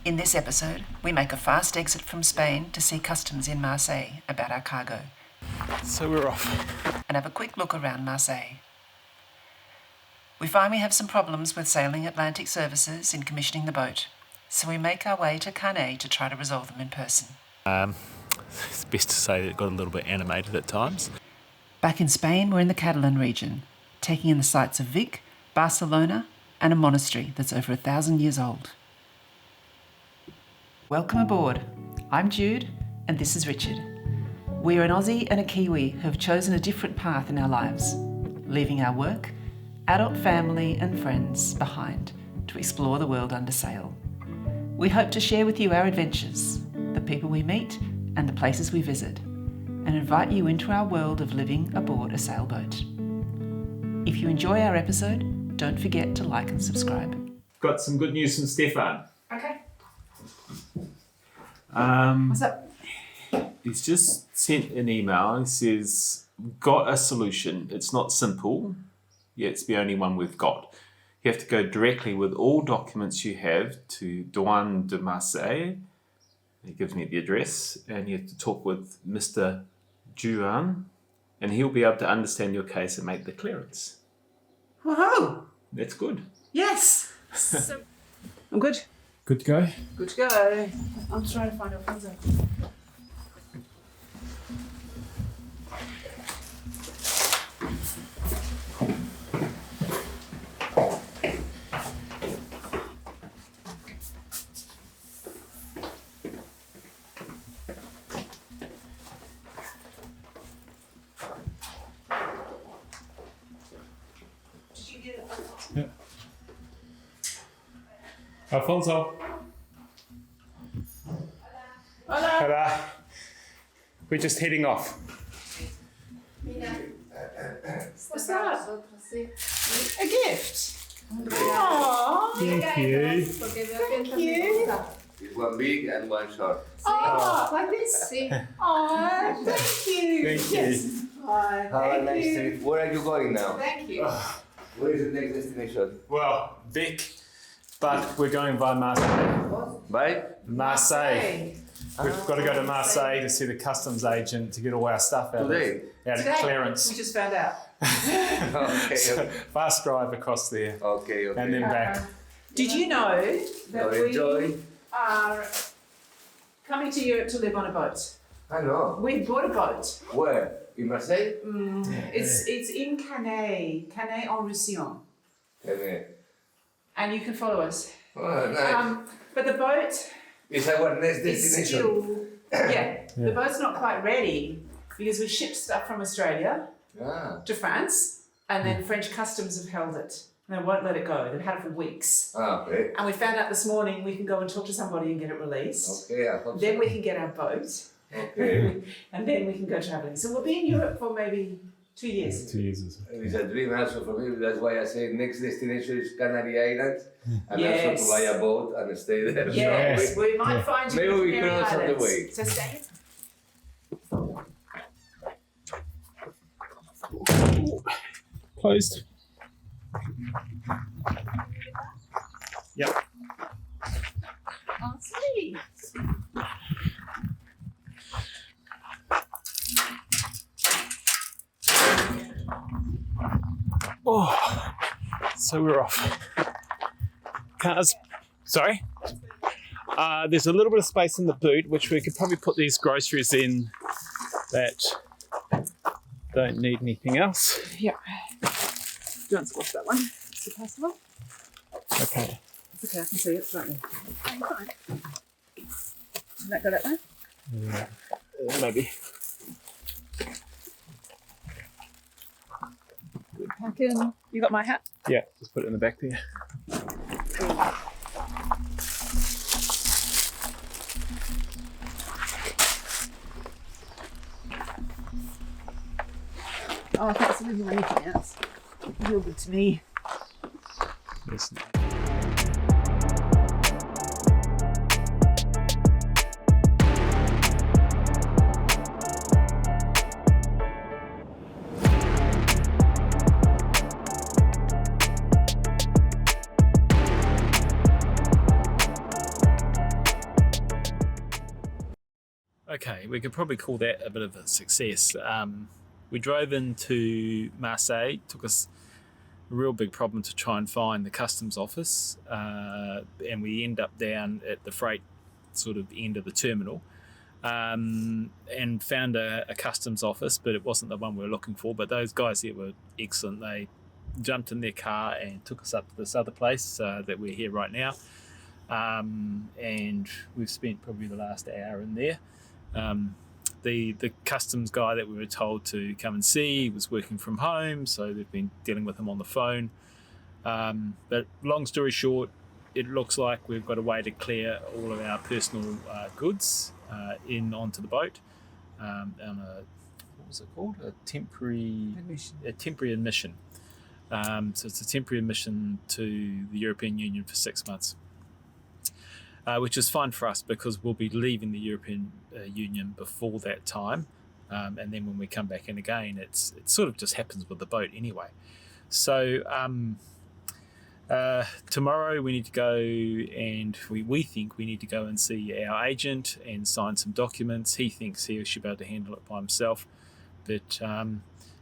In this episode, we make a fast exit from Spain to see customs in Marseille about our cargo. So we're off. And have a quick look around Marseille. We find we have some problems with sailing Atlantic services in commissioning the boat, so we make our way to Canet to try to resolve them in person. It's best to say that it got a little bit animated at times. Back in Spain, we're in the Catalan region, taking in the sights of Vic, Barcelona, and a monastery that's over 1,000 years old. Welcome aboard. I'm Jude, and this is Richard. We are an Aussie and a Kiwi who have chosen a different path in our lives, leaving our work, adult family and friends behind to explore the world under sail. We hope to share with you our adventures, the people we meet and the places we visit, and invite you into our world of living aboard a sailboat. If you enjoy our episode, don't forget to like and subscribe. Got some good news from Stefan. Okay. What's up? He's just sent an email. He says, got a solution. It's not simple, yet it's the only one we've got. You have to go directly with all documents you have to Douane de Marseille. He gives me the address, and you have to talk with Mr. Juan, and he'll be able to understand your case and make the clearance. Whoa! That's good. Yes! I'm good. Good to go. Good to go. I'm trying to find Alfonso. Yeah. Alfonso. Hola. Hola. We're just heading off. What's that? A gift? Aww. Thank you. Thank you. One big and one short. Oh, like this? Oh, thank you. Thank you. Yes. Oh, Have a thank nice you. trip. Where are you going now? Thank you. Where is the next destination? Well, Vic, but we're going by Marseille. Bye. Marseille. We've got to go to Marseille to see the customs agent to get all our stuff out Today? of Today, clearance. we just found out. Okay. So, fast drive across there Okay. and then back. Did you know that So enjoy. we are coming to Europe to live on a boat? I know. We bought a boat. Where? In Marseille? It's in Canet en Roussillon, Okay. and you can follow us. Oh, nice. But the boat It's our next is destination. still, the boat's not quite ready because we shipped stuff from Australia Ah. to France, and then French customs have held it. And they won't let it go. They've had it for weeks. Okay. And we found out this morning we can go and talk to somebody and get it released. Okay, I hope Then so. we can get our boat. Okay. And then we can go travelling. So we'll be in Europe for maybe 2 years. 2 years or so. It's a dream also for me. That's why I say next destination is Canary Islands. And Yes. also to buy a boat and stay there. Yes, we might find you Maybe in the we Canary cross on the Islands. way. So stay. Closed. Yep. Oh, sweet. Oh, so we're off. Cars. Sorry? There's a little bit of space in the boot, which we could probably put these groceries in that don't need anything else. Yeah. Do you want to squash that one? Is it possible? Okay. It's okay, I can see it, don't you? I'm fine. Can that go that way? Yeah. Maybe. Packing. You got my hat? Yeah, just put it in the back there. Oh, thanks for leaving anything else. You're good to me. Yes. Okay, we could probably call that a bit of a success. We drove into Marseille. Took us a real big problem to try and find the customs office, and we end up down at the freight sort of end of the terminal, and found a customs office, but it wasn't the one we were looking for. But those guys there were excellent. They jumped in their car and took us up to this other place that we're here right now, and we've spent probably the last hour in there. The customs guy that we were told to come and see was working from home, so they've been dealing with him on the phone. But long story short, it looks like we've got a way to clear all of our personal goods in onto the boat on a, what was it called? A temporary admission. So it's a temporary admission to the European Union for 6 months. Which is fine for us because we'll be leaving the European Union before that time, and then when we come back in again, it sort of just happens with the boat anyway. So tomorrow we need to go, and we think we need to go and see our agent and sign some documents. He thinks he should be able to handle it by himself, but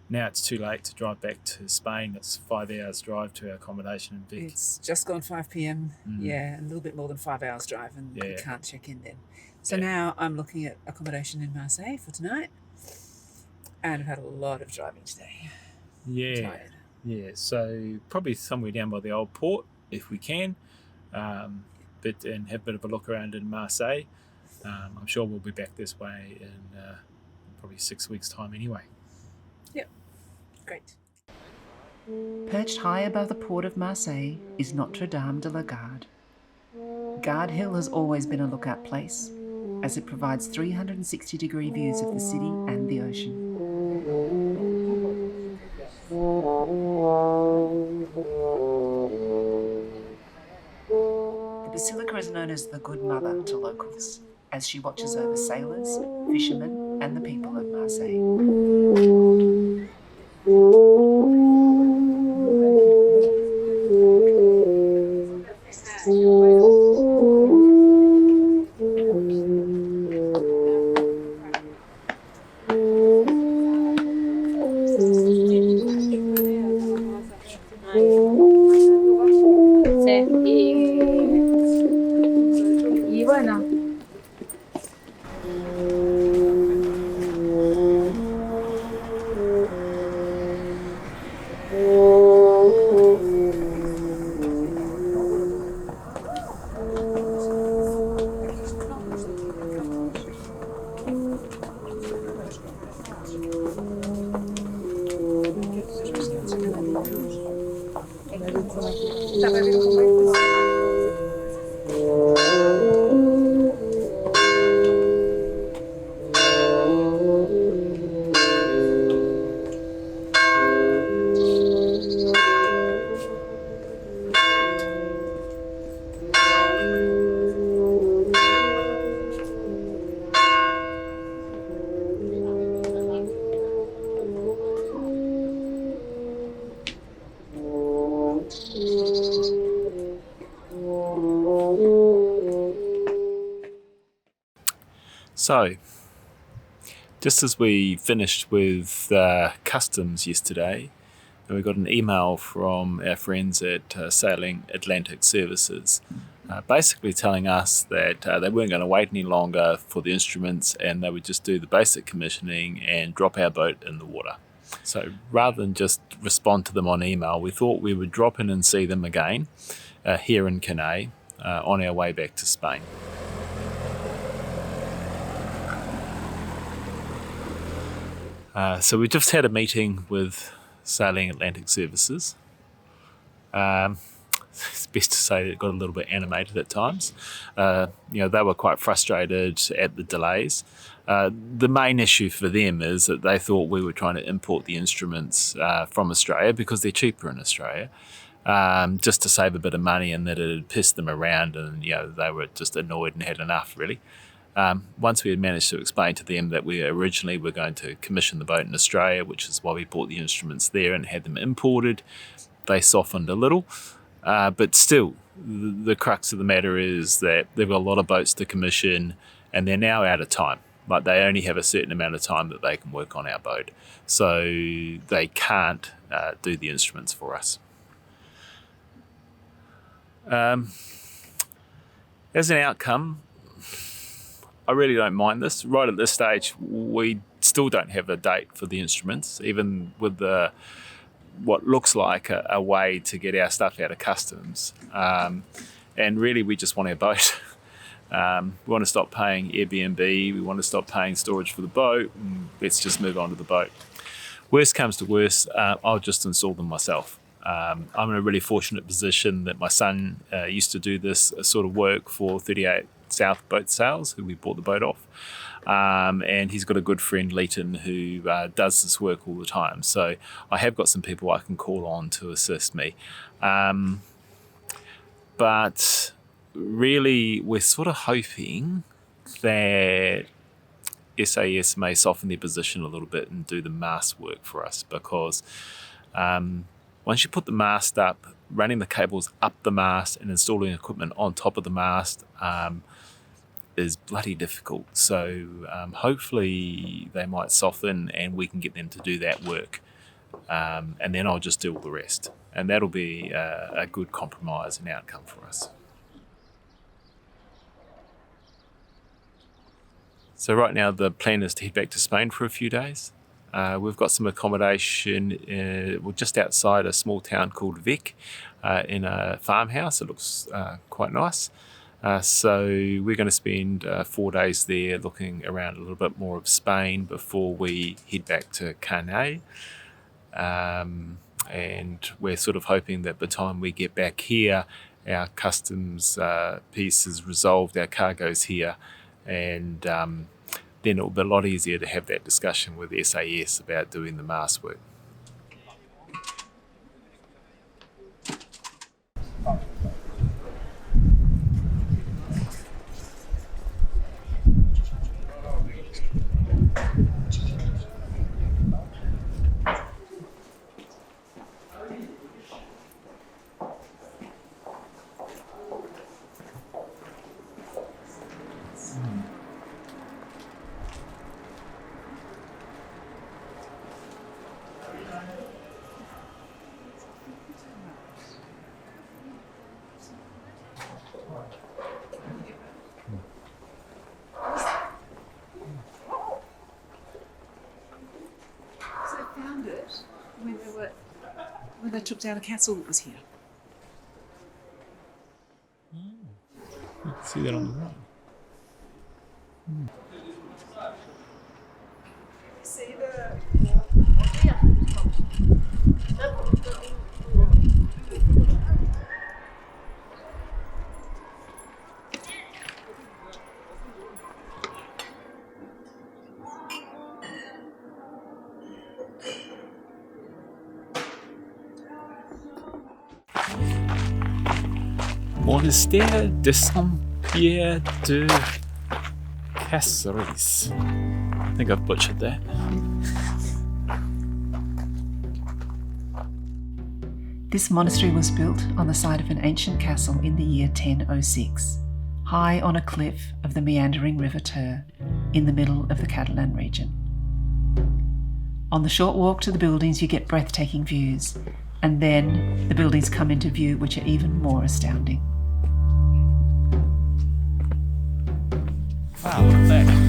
now it's too late to drive back to Spain. It's 5 hours drive to our accommodation in Vic. It's just gone 5 p.m. Yeah, a little bit more than 5 hours drive, and we can't check in then. So now I'm looking at accommodation in Marseille for tonight, and I've had a lot of driving today. Yeah. So probably somewhere down by the old port if we can, and have a bit of a look around in Marseille. I'm sure we'll be back this way in probably 6 weeks' time anyway. Yep, great. Perched high above the port of Marseille is Notre de la Guarde. Guard Hill has always been a lookout place, as it provides 360-degree views of the city and the ocean. The basilica is known as the Good Mother to locals, as she watches over sailors, fishermen, and the people of Marseille. Y bueno. So, just as we finished with customs yesterday, we got an email from our friends at Sailing Atlantic Services, basically telling us that they weren't going to wait any longer for the instruments and they would just do the basic commissioning and drop our boat in the water. So rather than just respond to them on email, we thought we would drop in and see them again here in Canet on our way back to Spain. So we just had a meeting with Sailing Atlantic Services. It's best to say that it got a little bit animated at times. They were quite frustrated at the delays. The main issue for them is that they thought we were trying to import the instruments from Australia because they're cheaper in Australia, just to save a bit of money, and that it had pissed them around, and they were just annoyed and had enough, really. Once we had managed to explain to them that we originally were going to commission the boat in Australia, which is why we bought the instruments there and had them imported, they softened a little. But still, the crux of the matter is that they've got a lot of boats to commission and they're now out of time. but they only have a certain amount of time that they can work on our boat. So they can't do the instruments for us. As an outcome, I really don't mind this. Right at this stage, we still don't have a date for the instruments, even with what looks like a way to get our stuff out of customs. And really, we just want our boat. We want to stop paying Airbnb. We want to stop paying storage for the boat. And let's just move on to the boat. Worst comes to worst, I'll just install them myself. I'm in a really fortunate position that my son used to do this sort of work for 38 South Boat Sales, who we bought the boat off. And he's got a good friend, Leighton, who does this work all the time. So I have got some people I can call on to assist me. But really, we're sort of hoping that SAS may soften their position a little bit and do the mast work for us, because once you put the mast up, running the cables up the mast and installing equipment on top of the mast is bloody difficult. So hopefully they might soften and we can get them to do that work. And then I'll just do all the rest. And that'll be a good compromise and outcome for us. So right now the plan is to head back to Spain for a few days. We've got some accommodation just outside a small town called Vic in a farmhouse. It looks quite nice. So we're going to spend 4 days there looking around a little bit more of Spain before we head back to Canet. And we're sort of hoping that by the time we get back here, our customs piece is resolved, our cargo's here, and then it'll be a lot easier to have that discussion with SAS about doing the mast work. When they took down a castle that was here. See that on the right. See the... Monastery de Saint-Pierre de Casseries. I think I've butchered that. This monastery was built on the site of an ancient castle in the year 1006, high on a cliff of the meandering river Ter, in the middle of the Catalan region. On the short walk to the buildings you get breathtaking views, and then the buildings come into view which are even more astounding. Wow, look at that.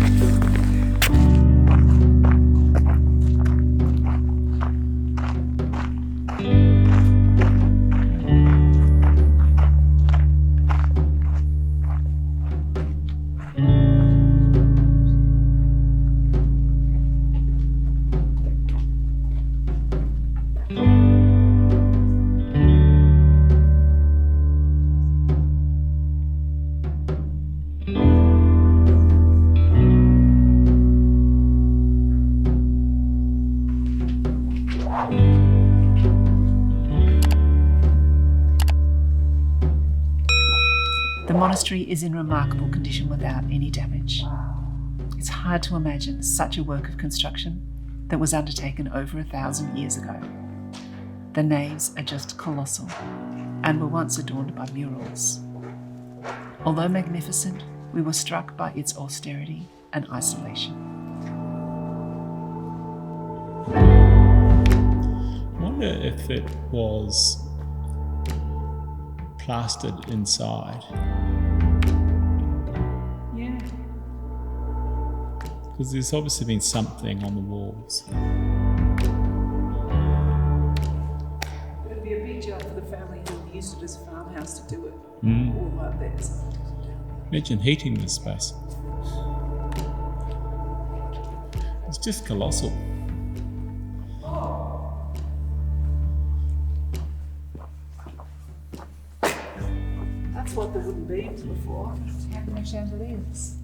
The monastery is in remarkable condition without any damage. It's hard to imagine such a work of construction that was undertaken over 1,000 years ago. The naves are just colossal and were once adorned by murals. Although magnificent, we were struck by its austerity and isolation. I wonder if it was plastered inside. Yeah. Because there's obviously been something on the walls. It'd be a big job for the family who used it as a farmhouse to do it. Mm. All up there. Imagine heating this space. It's just colossal. That's what the wooden beams were for. Having no chandeliers.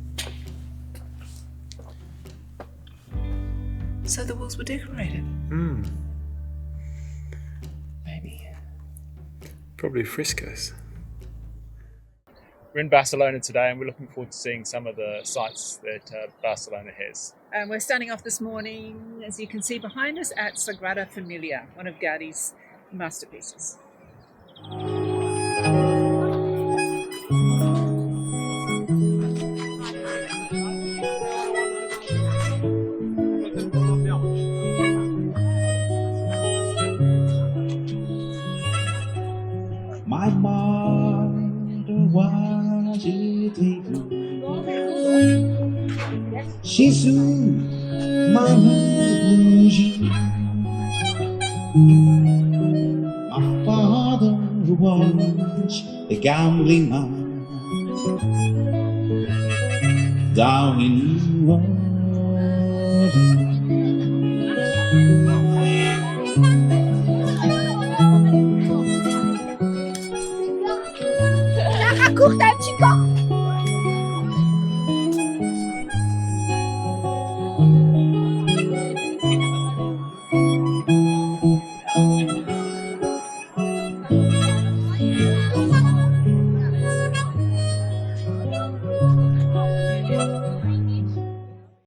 So the walls were decorated. Maybe. Probably frescoes. We're in Barcelona today and we're looking forward to seeing some of the sites that Barcelona has. And we're starting off this morning, as you can see behind us, at Sagrada Familia, one of Gaudi's masterpieces. My mother was agitated. She soon my illusion. My father was a gambling man down in New Orleans.